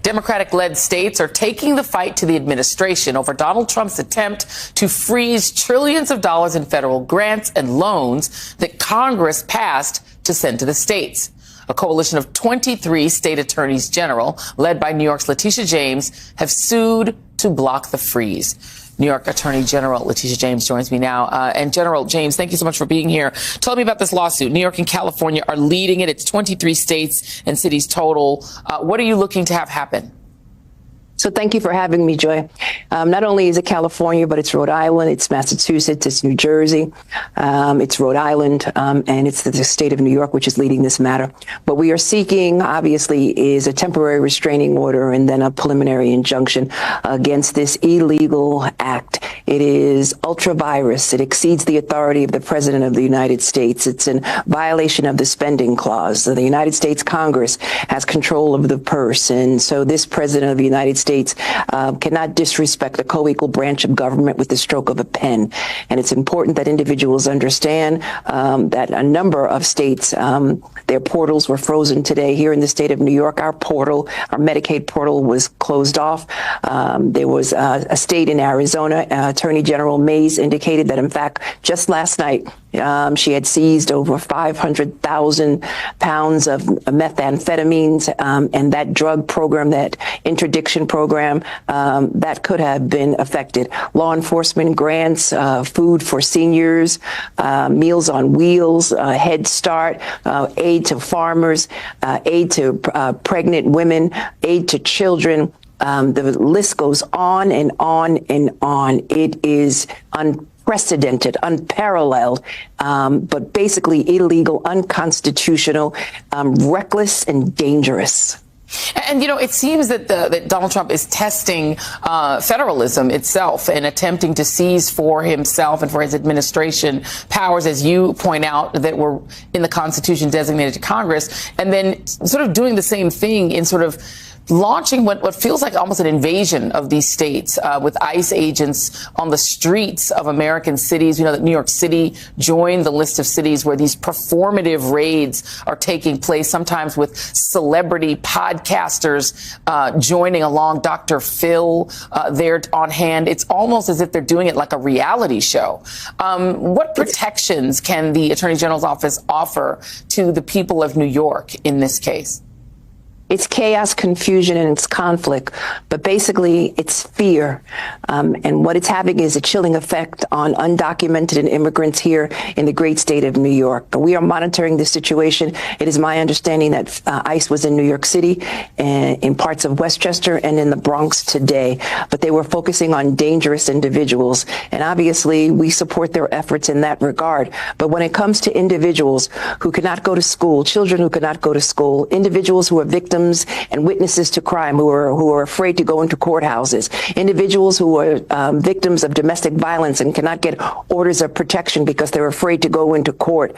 Democratic-led states are taking the fight to the administration over Donald Trump's attempt to freeze trillions of dollars in federal grants and loans that Congress passed to send to the states. A coalition of 23 state attorneys general, led by New York's Letitia James, have sued to block the freeze. New York Attorney General Letitia James joins me now. And General James, thank you so much for being here. Tell me about this lawsuit. New York and California are leading it. It's 23 states and cities total. What are you looking to have happen? So thank you for having me, Joy. Not only is it California, but it's Rhode Island, it's Massachusetts, it's New Jersey, it's Rhode Island, and it's the state of New York, which is leading this matter. What we are seeking, obviously, is a temporary restraining order and then a preliminary injunction against this illegal act. It is ultra-virus. It exceeds the authority of the President of the United States. It's in violation of the spending clause. So the United States Congress has control of the purse, and so this President of the United States cannot disrespect the co-equal branch of government with the stroke of a pen. And it's important that individuals understand that a number of states, their portals were frozen today. Here in the state of New York, our portal, our Medicaid portal, was closed off. There was a state in Arizona, Attorney General Mays indicated that, in fact, just last night, she had seized over 500,000 pounds of methamphetamines, and that drug program, that interdiction program, that could have been affected. Law enforcement grants, food for seniors, Meals on Wheels, Head Start, aid to farmers, aid to pregnant women, aid to children. The list goes on and on and on. It is unprecedented, unparalleled, but basically illegal, unconstitutional, reckless, and dangerous. And, you know, it seems that that Donald Trump is testing federalism itself and attempting to seize for himself and for his administration powers, as you point out, that were in the Constitution designated to Congress, and then sort of doing the same thing in sort of launching what feels like almost an invasion of these states with ICE agents on the streets of American cities. We know that New York City joined the list of cities where these performative raids are taking place, sometimes with celebrity podcasters joining along, Dr. Phil there on hand. It's almost as if they're doing it like a reality show. What protections can the Attorney General's office offer to the people of New York in this case? It's chaos, confusion, and it's conflict, but basically it's fear. And what it's having is a chilling effect on undocumented and immigrants here in the great state of New York. We are monitoring this situation. It is my understanding that ICE was in New York City and in parts of Westchester and in the Bronx today, but they were focusing on dangerous individuals. And obviously we support their efforts in that regard. But when it comes to individuals who cannot go to school, children who cannot go to school, individuals who are victims and witnesses to crime who are afraid to go into courthouses, individuals who are victims of domestic violence and cannot get orders of protection because they're afraid to go into court,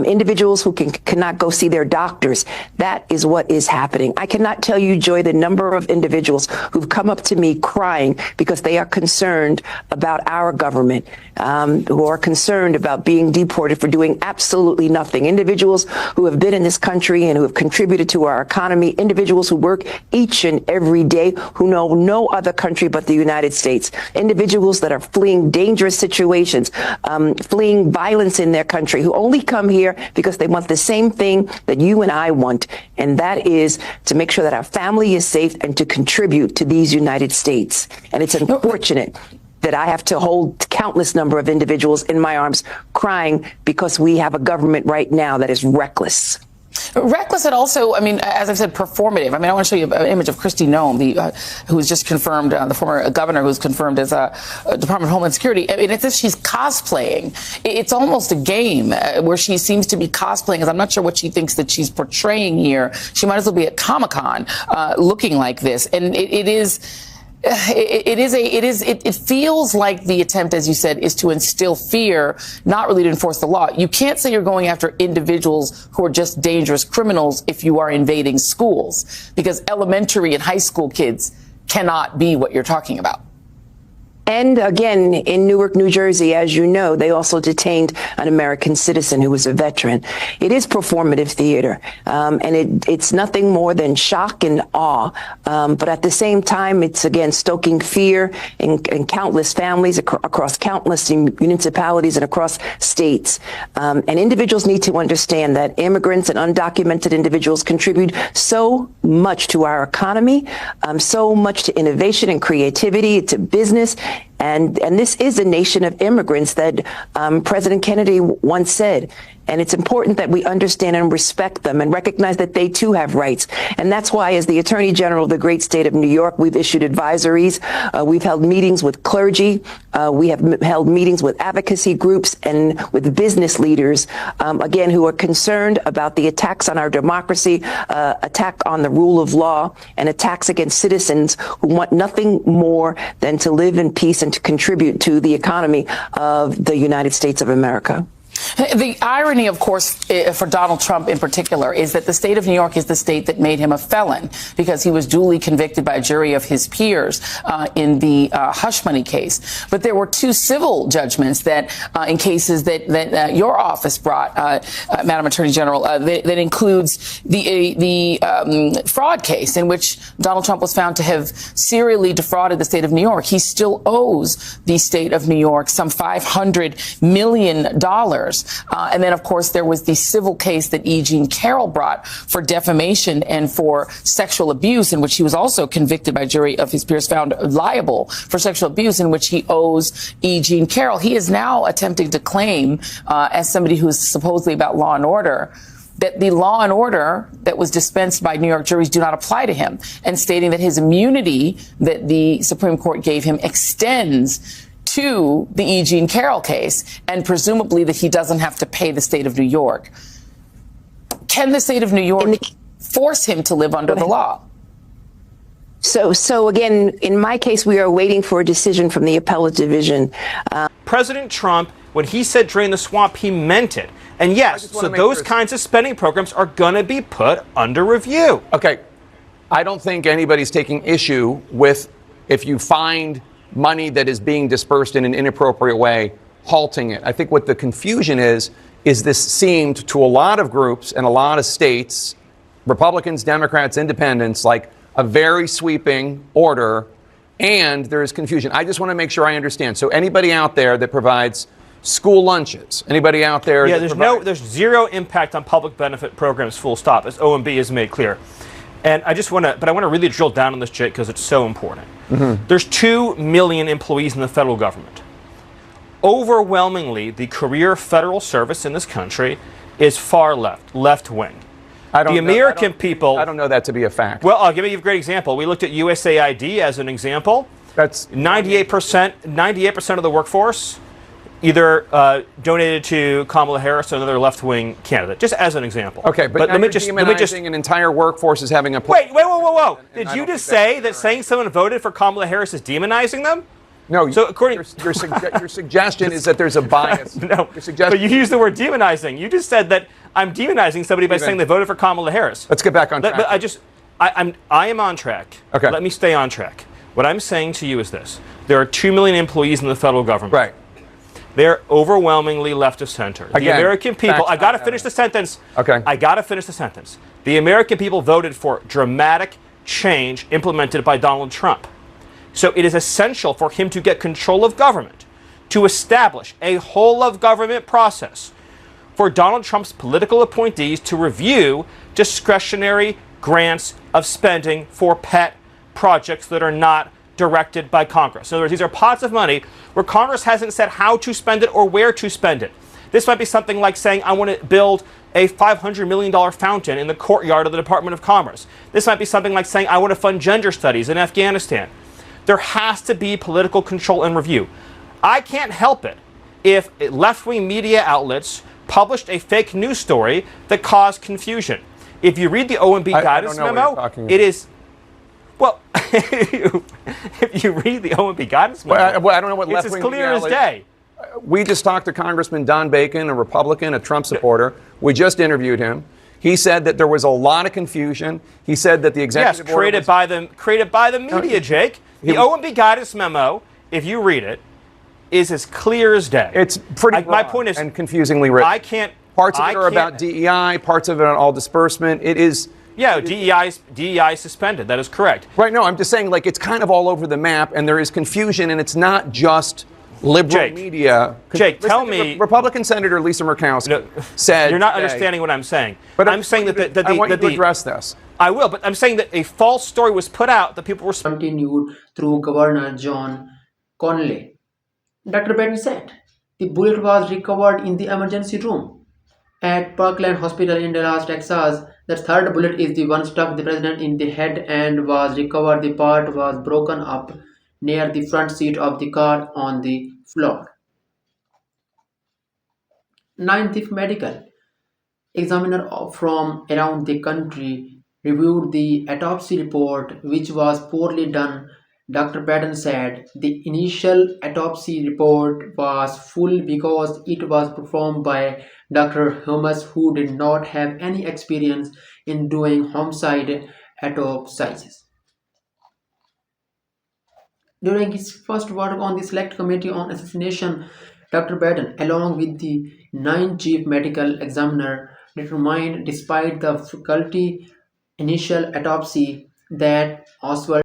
individuals who cannot go see their doctors. That is what is happening. I cannot tell you, Joy, the number of individuals who've come up to me crying because they are concerned about our government, who are concerned about being deported for doing absolutely nothing. Individuals who have been in this country and who have contributed to our economy, individuals who work each and every day, who know no other country but the United States, individuals that are fleeing dangerous situations, fleeing violence in their country, who only come here because they want the same thing that you and I want, and that is to make sure that our family is safe and to contribute to these United States. And it's unfortunate that I have to hold countless number of individuals in my arms crying because we have a government right now that is reckless. Reckless and also, I mean, as I've said, performative. I mean, I want to show you an image of Kristi Noem, who was just confirmed, the former governor who was confirmed as a Department of Homeland Security. I mean, it's as if she's cosplaying. It's almost a game where she seems to be cosplaying, as I'm not sure what she thinks that she's portraying here. She might as well be at Comic-Con looking like this. And it feels like the attempt, as you said, is to instill fear, not really to enforce the law. You can't say you're going after individuals who are just dangerous criminals if you are invading schools, because elementary and high school kids cannot be what you're talking about. And again, in Newark, New Jersey, as you know, they also detained an American citizen who was a veteran. It is performative theater, and it's nothing more than shock and awe. But at the same time, it's, again, stoking fear in countless families across countless municipalities and across states. And individuals need to understand that immigrants and undocumented individuals contribute so much to our economy, so much to innovation and creativity, to business. And this is a nation of immigrants that President Kennedy once said. And it's important that we understand and respect them and recognize that they too have rights. And that's why, as the Attorney General of the great state of New York, we've issued advisories. We've held meetings with clergy. We have held meetings with advocacy groups and with business leaders, again, who are concerned about the attacks on our democracy, attack on the rule of law, and attacks against citizens who want nothing more than to live in peace and to contribute to the economy of the United States of America. The irony, of course, for Donald Trump in particular, is that the state of New York is the state that made him a felon because he was duly convicted by a jury of his peers in the hush money case. But there were two civil judgments that in cases that your office brought, Madam Attorney General, that includes the fraud case in which Donald Trump was found to have serially defrauded the state of New York. He still owes the state of New York some $500 million. And then, of course, there was the civil case that E. Jean Carroll brought for defamation and for sexual abuse, in which he was also convicted by a jury of his peers, found liable for sexual abuse, in which he owes E. Jean Carroll. He is now attempting to claim, as somebody who is supposedly about law and order, that the law and order that was dispensed by New York juries do not apply to him, and stating that his immunity that the Supreme Court gave him extends to the E. Jean Carroll case, and presumably that he doesn't have to pay the state of New York. Can the state of New York force him to live under the law? So again, in my case, we are waiting for a decision from the appellate division. President Trump, when he said drain the swamp, he meant it. And yes, so those kinds of spending programs are going to be put under review. Okay. I don't think anybody's taking issue with if you find money that is being dispersed in an inappropriate way, halting it. I think what the confusion is this seemed to a lot of groups and a lot of states, Republicans, Democrats, independents, like a very sweeping order, and there is confusion. I just want to make sure I understand. So anybody out there that provides school lunches, anybody out there? Yeah, there's zero impact on public benefit programs, full stop, as OMB has made clear. And I want to really drill down on this, Jake, because it's so important. Mm-hmm. There's 2 million employees in the federal government. Overwhelmingly, the career federal service in this country is far left wing. I don't know that to be a fact. Well, I'll give you a great example. We looked at USAID as an example. That's 98% of the workforce either donated to Kamala Harris or another left-wing candidate, just as an example. Okay, but let me just an entire workforce is having a whoa. Did you just say that saying someone voted for Kamala Harris is demonizing them? No. So according your suggestion is that there's a bias. No. But you used the word demonizing. You just said that I'm demonizing somebody by saying they voted for Kamala Harris. Let's get back on track. But I am on track. Okay. Let me stay on track. What I'm saying to you is this: there are 2 million employees in the federal government. Right. They're overwhelmingly leftist center. The American people, I got to finish the sentence. Okay. I got to finish the sentence. The American people voted for dramatic change implemented by Donald Trump. So it is essential for him to get control of government, to establish a whole of government process for Donald Trump's political appointees to review discretionary grants of spending for pet projects that are not directed by Congress. In other words, these are pots of money where Congress hasn't said how to spend it or where to spend it. This might be something like saying, I want to build a $500 million fountain in the courtyard of the Department of Commerce. This might be something like saying, I want to fund gender studies in Afghanistan. There has to be political control and review. I can't help it if left-wing media outlets published a fake news story that caused confusion. If you read the OMB guidance memo, it is... Well, if you read the OMB guidance memo, I don't know what it's as clear as day. We just talked to Congressman Don Bacon, a Republican, a Trump supporter. We just interviewed him. He said that there was a lot of confusion. He said that the executive order created by the media, Jake. The OMB guidance memo if you read it, is as clear as day. It's pretty my broad point is, and confusingly written. I can't. Parts of it are about DEI, parts of it are all disbursement. It is. Yeah, DEI suspended. That is correct. Right, no, I'm just saying, like, it's kind of all over the map, and there is confusion, and it's not just liberal media. Jake, tell me... Republican Senator Lisa Murkowski said... You're not today, understanding what I'm saying. But I'm saying that I want you to address this. I will, but I'm saying that a false story was put out that people were... Continued through Governor John Connolly. Dr. Batten said, the bullet was recovered in the emergency room at Parkland Hospital in Dallas, Texas. The third bullet is the one struck the president in the head and was recovered. The part was broken up near the front seat of the car on the floor. Ninth medical examiner from around the country reviewed the autopsy report, which was poorly done. Dr. Batten said the initial autopsy report was full because it was performed by Dr. Hummus, who did not have any experience in doing homicide autopsies. During his first work on the Select Committee on Assassination, Dr. Batten, along with the 9 chief medical examiner, determined, despite the faculty initial autopsy, that Oswald